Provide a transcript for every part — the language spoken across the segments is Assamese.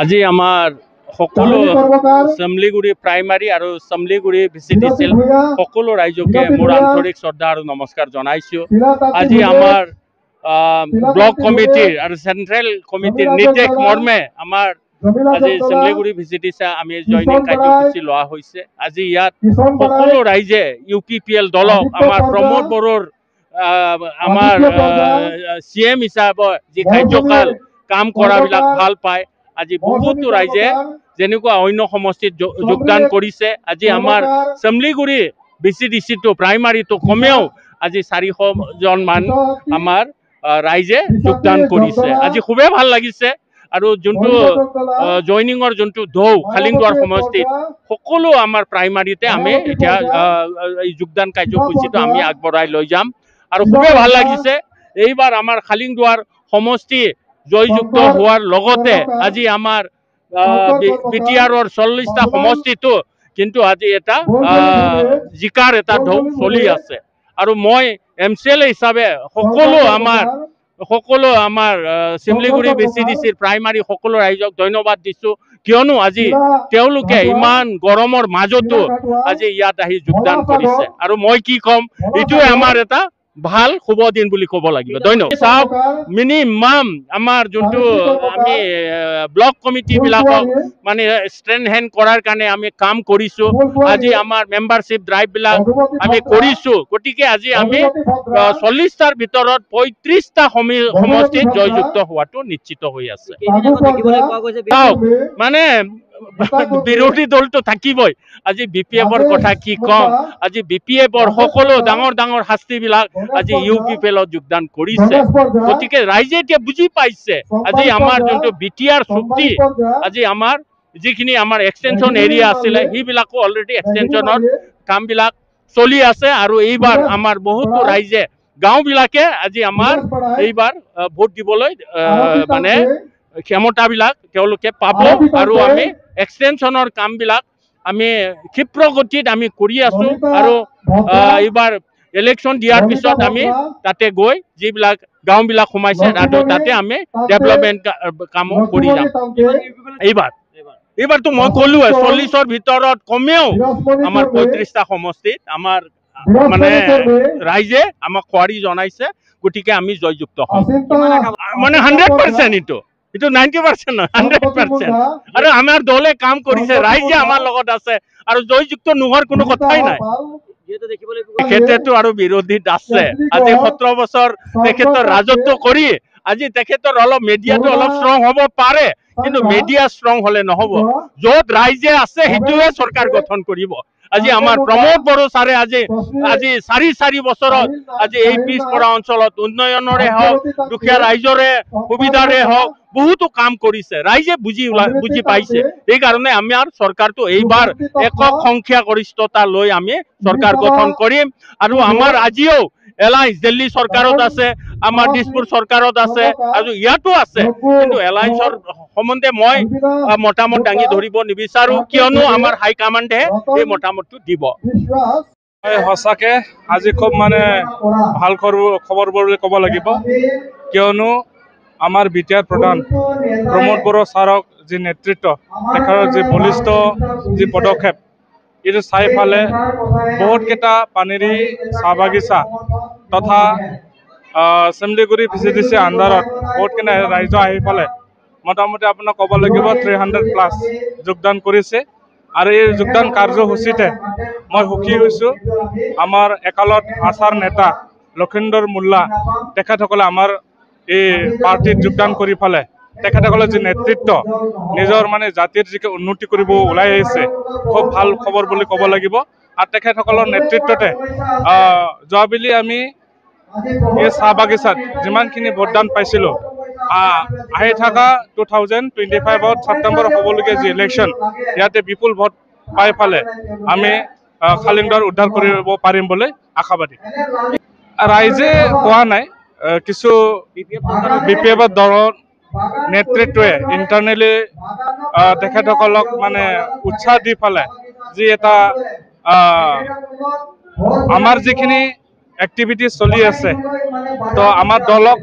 আজি আমাৰ সকলো চমলিগুৰি প্ৰাইমাৰী আৰু চমলিগুৰি ভিচিডিচিএল সকলো ৰাইজকে মোৰ আন্তৰিক শ্ৰদ্ধা আৰু নমস্কাৰ জনাইছোঁ। আজি আমাৰ ব্লক কমিটিৰ আৰু চেন্ট্ৰেল কমিটিৰ নিৰ্দেশ মৰ্মে আমাৰ আজি চমলিগুৰি ভিচিডিচি আমি জইনিং কাৰ্যসূচী লোৱা হৈছে। আজি ইয়াত সকলো ৰাইজে UPPL দলক আমাৰ প্ৰমোদ বড়োৰ আমাৰ CM হিচাপে যি কাৰ্যকাল কাম কৰাবিলাক ভাল পায়। আজি বহুতো ৰাইজে যেনেকুৱা অন্য সমষ্টিত যোগদান কৰিছে। আজি আমাৰ চমলিগুৰি ভিচিডিচিটো প্ৰাইমাৰীটো কমেও আজি 400জন মান আমাৰ ৰাইজে যোগদান কৰিছে। আজি খুবেই ভাল লাগিছে। আৰু যোনটো জইনিঙৰ যোনটো ঢৌ খালিংদুৱাৰ সমষ্টিত সকলো আমাৰ প্ৰাইমাৰীতে আমি এতিয়া এই যোগদান কাৰ্যসূচীটো আমি আগবঢ়াই লৈ যাম। আৰু খুবেই ভাল লাগিছে। এইবাৰ আমাৰ খালিংদুৱাৰ সমষ্টি জয়যুক্ত হোৱাৰ লগতে আজি আমাৰ BTRৰ 40টা সমষ্টিটো কিন্তু আজি এটা জিকাৰ এটা ঢৌ চলি আছে। আৰু মই MCLA হিচাপে সকলো আমাৰ চিমলিগুৰি ভিচিডিচিৰ প্ৰাইমাৰী সকলো ৰাইজক ধন্যবাদ দিছোঁ। কিয়নো আজি তেওঁলোকে ইমান গৰমৰ মাজতো আজি ইয়াত আহি যোগদান কৰিছে। আৰু মই কি ক'ম, এইটোৱে আমাৰ এটা ভাল শুভ দিন বুলি ক'ব লাগিব। ধন্যবাদ। চাওক, মিনিমাম আমাৰ যোনটো আমি ব্লক কমিটিবিলাকক মানে ষ্ট্ৰেংথেন কৰাৰ কাৰণে আমি কাম কৰিছোঁ। আজি আমাৰ মেম্বাৰশ্বিপ ড্ৰাইভবিলাক আমি কৰিছোঁ। গতিকে আজি আমি 40টাৰ ভিতৰত 35টা সমষ্টিত জয়যুক্ত হোৱাটো নিশ্চিত হৈ আছে। মানে বিৰোধী দলটো থাকিবই। আজি BPFৰ কথা কি ক'ম, আজি BPFৰ সকলো ডাঙৰ ডাঙৰ শাস্তিবিলাক আজি UPPLত যোগদান কৰিছে। গতিকে ৰাইজে এতিয়া বুজি পাইছে আজি আমাৰ যোনটো BTR চুক্তি, আজি আমাৰ যিখিনি আমাৰ এক্সটেনশ্যন এৰিয়া আছিলে সেইবিলাকো অলৰেডি এক্সটেনশ্যনৰ কামবিলাক চলি আছে। আৰু এইবাৰ আমাৰ বহুতো ৰাইজে গাঁওবিলাকে আজি আমাৰ এইবাৰ ভোট দিবলৈ মানে ক্ষমতাবিলাক তেওঁলোকে পাব। আৰু আমি এক্সটেনশ্যনৰ কামবিলাক আমি ক্ষিপ্ৰ গতিত আমি কৰি আছোঁ। আৰু এইবাৰ ইলেকশ্যন দিয়াৰ পিছত আমি তাতে গৈ যিবিলাক গাঁওবিলাক সোমাইছে তাতে আমি ডেভেলপমেণ্ট কামো কৰি যাম। এইবাৰতো মই ক'লোৱে 40ৰ ভিতৰত কমেও আমাৰ 35টা সমষ্টিত আমাৰ মানে ৰাইজে আমাক খুৱাৰি জনাইছে। গতিকে আমি জয়যুক্ত হ'ম। মানে 100% এইটো 90% নহয়, 100%। আৰু আমাৰ দলে কাম কৰিছে, ৰাইজে আমাৰ লগত আছে। আৰু জয়যুক্ত নোহোৱাৰ কোনো কথাই নাই। তেখেতেতো আৰু বিৰোধীত আছে। আজি 17 বছৰ তেখেতৰ ৰাজত্ব কৰি আজি তেখেতৰ অলপ মিডিয়াটো অলপ ষ্ট্ৰং হ'ব পাৰে, কিন্তু মিডিয়া ষ্ট্ৰং হ'লে নহ'ব। য'ত ৰাইজে আছে সেইটোৱে চৰকাৰ গঠন কৰিব। আজি আমাৰ প্ৰমোদ বড়ো ছাৰে আজি 4 বছৰত আজি এই পিছপৰা অঞ্চলত উন্নয়নৰে হওক, দুখীয়া ৰাইজৰে সুবিধাৰে হওক বহুতো কাম কৰিছে। ৰাইজে বুজি পাইছে। সেইকাৰণে আমাৰ চৰকাৰটো এইবাৰ একক সংখ্যাগৰিষ্ঠতা লৈ আমি চৰকাৰ গঠন কৰিম। আৰু আমাৰ আজিও এলায়েন্স দিল্লী চৰকাৰত আছে, আমাৰ দিছপুৰ চৰকাৰত আছে, আৰু ইয়াতো আছে। কিন্তু এলায়েন্সৰ সম্বন্ধে মই মতামত দাঙি ধৰিব নিবিচাৰোঁ, কিয়নো আমাৰ হাইকমাণ্ডে এই মতামতটো দিব। সঁচাকে আজি খুব মানে ভাল খবৰ বুলি ক'ব লাগিব। কিয়নো আমাৰ BTR প্ৰধান প্ৰমোদ বড়ো ছাৰক যি নেতৃত্ব, তেখেতৰ যি বলিষ্ঠ যি পদক্ষেপ, এইটো চাই ফালে বহুতকেইটা পানেৰী চাহ বাগিচা তথা চমলিগুৰি ভিচিডিচি আণ্ডাৰত বহুতকেইটা ৰাইজ আহি ফালে মোটামুটি আপোনাক ক'ব লাগিব 300+ যোগদান কৰিছে। আৰু এই যোগদান কাৰ্যসূচীতে মই সুখী হৈছোঁ। আমাৰ একালত আচাৰ নেতা লক্ষীন্দৰ মোল্লা তেখেতসকলে আমাৰ এই পাৰ্টিত যোগদান কৰি ফালে তেখেতসকলে যি নেতৃত্ব, নিজৰ মানে জাতিৰ যি উন্নতি কৰিব ওলাই আহিছে, খুব ভাল খবৰ বুলি ক'ব লাগিব। আৰু তেখেতসকলৰ নেতৃত্বতে যোৱাবেলি আমি এই চাহ বাগিচাত যিমানখিনি ভোটদান পাইছিলোঁ, আহি থকা 2025ত ছেপ্টেম্বৰত হ'বলগীয়া যি ইলেকশ্যন, ইয়াতে বিপুল ভোট পাই ফালে আমি খালিংদুৱাৰ উদ্ধাৰ কৰিব পাৰিম বুলি আশাবাদী। ৰাইজে কোৱা নাই, কিছু BPF দলৰ নেতৃত্বই ইণ্টাৰনেলি তেখেতসকলক মানে উৎসাহ দি ফালে যি এটা আমাৰ যিখিনি এক্টিভিটি চলি আছে, তো আমাৰ দলক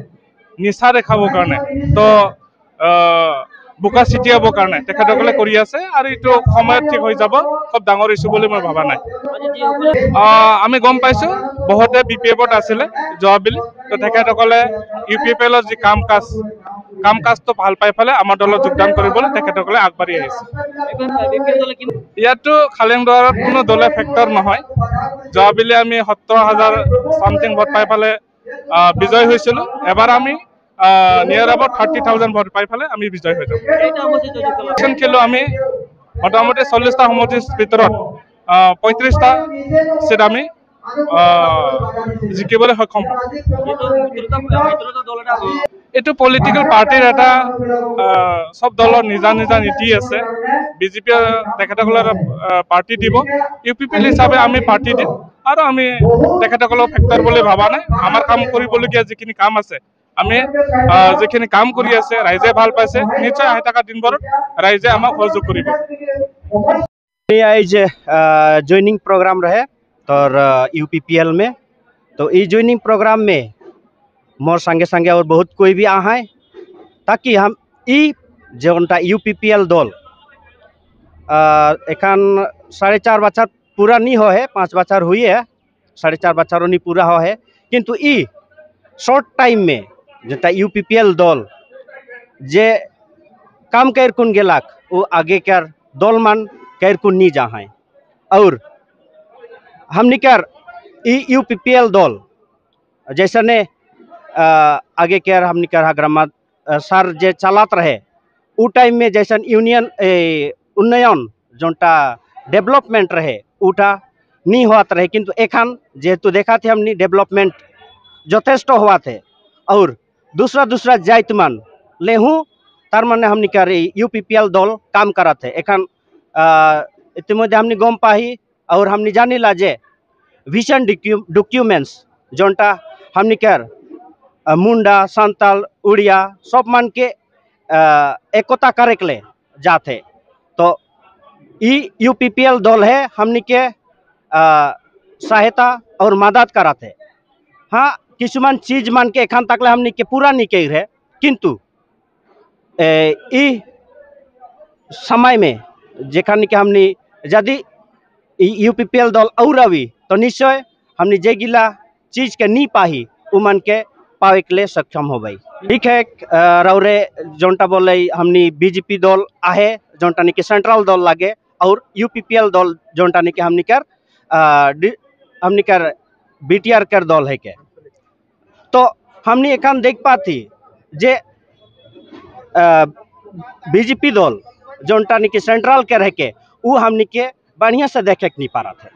নিচা দেখাবৰ কাৰণে তো বোকা ছিটিয়াবৰ কাৰণে তেখেতসকলে কৰি আছে আৰু এইটো সময়ত ঠিক হৈ যাব খুব ডাঙৰ ইছ্যু বুলি মই ভবা নাই আমি গম পাইছোঁ বহুতে BPF-ত আছিলে যোৱাবেলি তো তেখেতসকলে UPPL-ৰ যি কাম কাজটো ভাল পাই পেলাই আমাৰ দলত যোগদান কৰিবলৈ তেখেতসকলে আগবাঢ়ি আহিছে ইয়াতো খালেংদুৱাৰত কোনো দলে ফেক্টৰ নহয় যোৱাবেলি আমি 70,000 সামথিং ভোট পাই পেলাই বিজয় হৈছিলোঁ এবাৰ আমি নিয়াৰ এবাউট 30,000 ভোট পাই পেলাই আমি বিজয় হৈ যাম খেলো আমি মোটামুটি 40টা সমষ্টিৰ ভিতৰত 35টা চিট আমি জিকিবলৈ সক্ষম হম এইটো পলিটিকেল পাৰ্টিৰ এটা সব দলৰ নিজা নিজা নীতি আছে বিজেপি তেখেতসকলৰ পাৰ্টি দিব UPPL হিচাপে আমি পাৰ্টি দিম আৰু আমি তেখেতসকলক ফেক্টৰ বুলি ভবা নাই আমাৰ কাম কৰিবলগীয়া যিখিনি কাম আছে আমি যিখিনি কাম কৰি আছে ৰাইজে ভাল পাইছে নিশ্চয় আহি থকা দিনবোৰত ৰাইজে আমাক সহযোগ কৰিব आज ज्वाइनिंग प्रोग्राम रहे और UPPL में तो ये ज्वाइनिंग प्रोग्राम में मोर संगे संगे और बहुत कोई भी आ है ताकि हम जोटा UPPL दल एखान 4.5 बच्चा पूरा नहीं हो है 5 बच्चा हुई है 4.5 बच्चा नहीं पूरा हो है किंतु शॉर्ट टाइम में जोटा UPPL दल जे काम कैरकुन गेलाक वो आगे कर दल मान कैरकुन नहीं जा है और हमनिकर UPPL दल जैसा ने आगे कर हमनिकर हग्रामा सर जे चलात रहे उ टाइम में जैसा यूनियन उन्नयन जोटा डेवलपमेंट रहे उटा नहीं हुआ रहे किंतु एखान जेहेतु देखा थे हमनी डेवलपमेंट यथेष्ट हुआ थे और दूसरा जाइत मान लेहूँ तार माने हमनिकर UPPL दल काम करा थे एखान इतिमध्य हमनी गम पाही और हमनी जानी ला जे विजन डॉक्यूमेंट्स जोटा हमनिकर मुंडा सांताल उड़िया सब मान के एकता करेकले जाते तो UPPL दल है हमनी के सहायता और मदद कराते हाँ किसुमान चीज मान के एखान तकले हमनी के पूरा नहीं कही है किंतु समय में जेखान के हमनी यदि UPPL दल और अभी तो निश्चय हमनी जे गिला चीज के नहीं पाही उ मन के पावे के लिए सक्षम हो भाई ठीक है रौरे जोटा बोले हमनी BJP दल आहे जोटा निके सेंट्रल दल लगे और UPPL दल जोटा निके हमनिकर BTR कर दल है के तो हमनी एखान देख पाती जे BJP दल जोटा निके सेंट्रल के रह के वो हमनी के बढ़िया से देखे नहीं पा रहा थे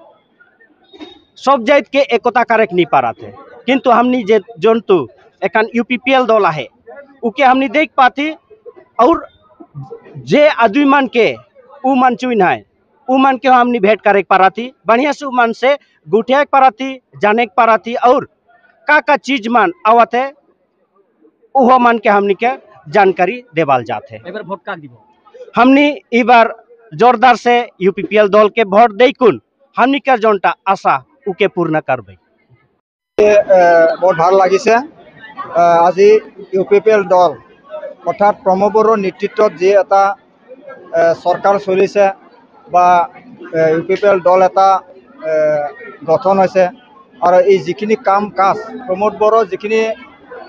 सब जाइत के एकता करे नहीं पा रहा थे किंतु हमनी जे जंतु एखान UPPL दल है उके हमनी देख पाती और जे आदमी मान के उ मान चुन है उ मान के हमनी भेंट करे पाराती बढ़िया से मन से गुठिया पाराती जाने पाराती और का चीज मान आवत है वो मान के हमनी के जानकारी देवाल जाते वोट का हमनी ई बार जोरदार से UPPL दल के भोट देकुन हमनी के जोटा आशा उके पूर्ण करबे बहुत ভাল লাগিছে আজি UPPL দল অর্থাৎ প্রমোদ বড়োর নেতৃত্বত যে এটা সরকার চলিছে বা UPPL দল এটা গঠন হয়েছে আর এই যিখিনি কাম কাজ প্রমোদ বড়ো যিখিনি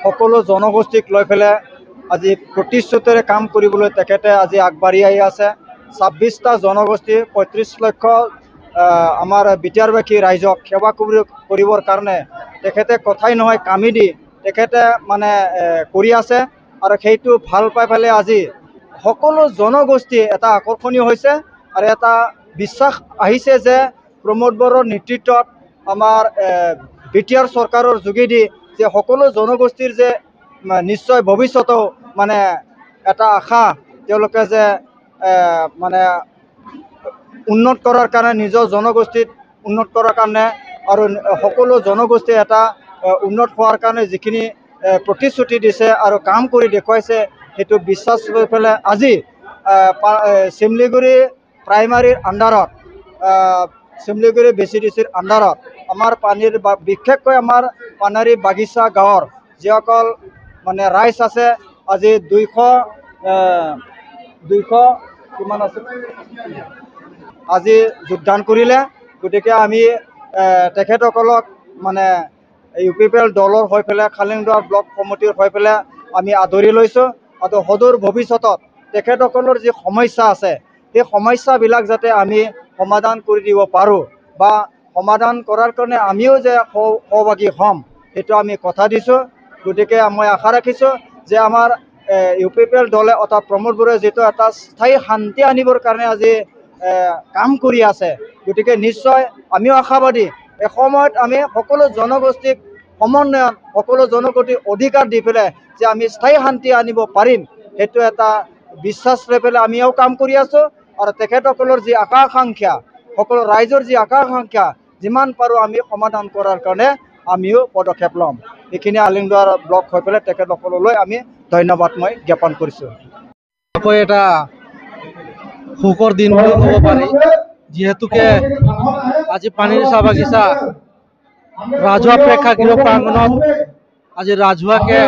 সকলো জনগোষ্ঠীক লৈ পেলাই আজি প্ৰতিশ্ৰুতিৰে কাম কৰিবলৈ তেখেতে আজি আগবাঢ়ি আহি আছে 26টা জনগোষ্ঠী 35 লক্ষ আমাৰ বিটিয়াৰবাসী ৰাইজক সেৱা কৰিবৰ কাৰণে তেখেতে কথাই নহয় কামি দি তেখেতে মানে কৰি আছে আৰু সেইটো ভাল পাই পেলাই আজি সকলো জনগোষ্ঠী এটা আকৰ্ষণীয় হৈছে আৰু এটা বিশ্বাস আহিছে যে প্ৰমোদ বড়োৰ নেতৃত্বত আমাৰ বিটিআৰ চৰকাৰৰ যোগেদি যে সকলো জনগোষ্ঠীৰ যে নিশ্চয় ভৱিষ্যতেও মানে এটা আশা তেওঁলোকে যে মানে উন্নত কৰাৰ কাৰণে নিজৰ জনগোষ্ঠীত উন্নত কৰাৰ কাৰণে আৰু সকলো জনগোষ্ঠী এটা উন্নত হোৱাৰ কাৰণে যিখিনি প্ৰতিশ্ৰুতি দিছে আৰু কাম কৰি দেখুৱাইছে সেইটো বিশ্বাস লৈ পেলাই আজি শিমলিগুৰি প্ৰাইমাৰীৰ আণ্ডাৰত শিমলিগুৰি BCDCৰ আণ্ডাৰত আমাৰ পানীৰ বিশেষকৈ আমাৰ পানাৰী বাগিচা গাঁৱৰ যিসকল মানে ৰাইজ আছে আজি 200 কিমান আছে আজি যোগদান কৰিলে। গতিকে আমি তেখেতসকলক মানে UPPL দলৰ হৈ পেলাই খালিংদুৱা ব্লক কমিটিৰ হৈ পেলাই আমি আদৰি লৈছোঁ আৰু সদূৰ ভৱিষ্যতত তেখেতসকলৰ যি সমস্যা আছে সেই সমস্যাবিলাক যাতে আমি সমাধান কৰি দিব পাৰোঁ বা সমাধান কৰাৰ কাৰণে আমিও যে সহভাগী হ'ম সেইটো আমি কথা দিছোঁ। গতিকে মই আশা ৰাখিছোঁ যে আমাৰ UPPL দলে অৰ্থাৎ প্ৰমোদ বড়োৱে যিটো এটা স্থায়ী শান্তি আনিবৰ কাৰণে আজি কাম কৰি আছে। গতিকে নিশ্চয় আমিও আশাবাদী এসময়ত আমি সকলো জনগোষ্ঠীক সমন্বয়ন সকলো জনগোষ্ঠীৰ অধিকাৰ দি পেলাই যে আমি স্থায়ী শান্তি আনিব পাৰিম সেইটো এটা বিশ্বাস লৈ পেলাই আমিও কাম কৰি আছোঁ। আৰু তেখেতসকলৰ যি আকাংক্ষা সকলো ৰাইজৰ যি আকাংক্ষা যিমান পাৰোঁ আমি সমাধান কৰাৰ কাৰণে আমিও পদক্ষেপ ল'ম। এইখিনি আলিংদুৱাৰ ব্লক হৈ পেলাই তেখেতসকললৈ আমি ধন্যবাদ মই জ্ঞাপন কৰিছোঁ। এটা সুখৰ দিন বুলি ক'ব পাৰি, যিহেতুকে আজি পানীৰ চাহ বাগিচা ৰাজহুৱা প্ৰেক্ষাগৃহ প্ৰাংগণত আজি ৰাজহুৱাকে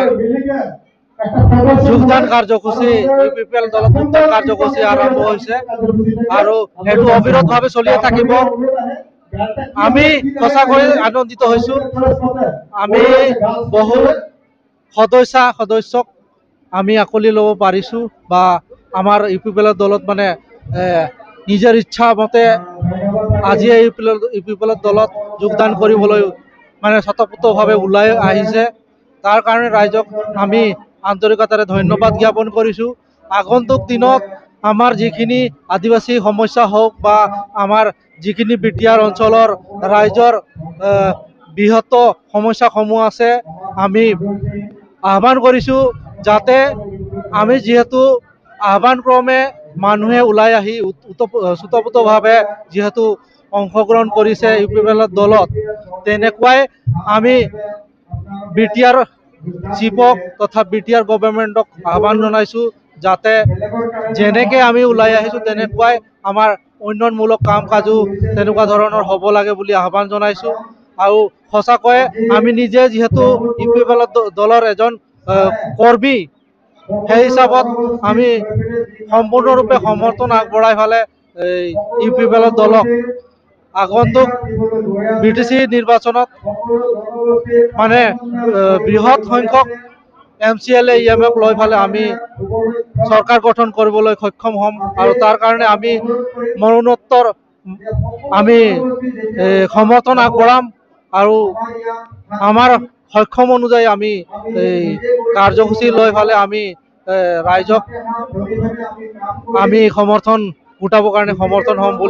যোগদান কাৰ্যসূচী UPPL দলত যোগদান কাৰ্যসূচী আৰম্ভ হৈছে আৰু সেইটো অবিৰতভাৱে চলিয়ে থাকিব। আমি সঁচাকৈ আনন্দিত হৈছোঁ। আমি বহু সদস্যক আমি আকোৱালি ল'ব পাৰিছোঁ বা আমাৰ UPPL দলত মানে নিজৰ ইচ্ছা মতে আজি UPPL দলত যোগদান কৰিবলৈ মানে স্বতঃস্ফূৰ্তভাৱে ওলাই আহিছে। তাৰ কাৰণে ৰাইজক আমি আন্তৰিকতাৰে ধন্যবাদ জ্ঞাপন কৰিছোঁ। আগন্তুক দিনত আমাৰ যিখিনি আদিবাসী সমস্যা হওক বা আমাৰ যিখিনি BTR অঞ্চলৰ ৰাইজৰ বৃহৎ সমস্যাসমূহ আছে আমি আহ্বান কৰিছোঁ যাতে আমি যিহেতু আহ্বান ক্ৰমে মানুহে ওলাই আহি স্বতঃস্ফূৰ্তভাৱে যিহেতু অংশগ্ৰহণ কৰিছে UPPL দলত, তেনেকুৱাই আমি BTR চিফক তথা BTR গভৰ্ণমেণ্টক আহ্বান জনাইছোঁ যাতে যেনেকৈ আমি ওলাই আহিছোঁ তেনেকুৱাই আমাৰ উন্নয়নমূলক কাম কাজো তেনেকুৱা ধৰণৰ হ'ব লাগে বুলি আহ্বান জনাইছোঁ। আৰু সঁচাকৈয়ে আমি নিজে যিহেতু UPPL দলৰ এজন কৰ্মী সেই হিচাপত আমি সম্পূৰ্ণৰূপে সমৰ্থন আগবঢ়াই ফালে UPPL দলক আগন্তুক BTC নিৰ্বাচনত মানে বৃহৎ সংখ্যক MCLA EMF লৈ ফালে আমি চৰকাৰ গঠন কৰিবলৈ সক্ষম হ'ম আৰু তাৰ কাৰণে আমি মৰণোত্তৰ আমি সমৰ্থন আগবঢ়াম আৰু আমাৰ সক্ষম অনুযায়ী আমি কাৰ্যসূচী লৈ ফালে আমি ৰাইজক আমি সমৰ্থন গোটাবৰ কাৰণে সমৰ্থন হ'ম বুলি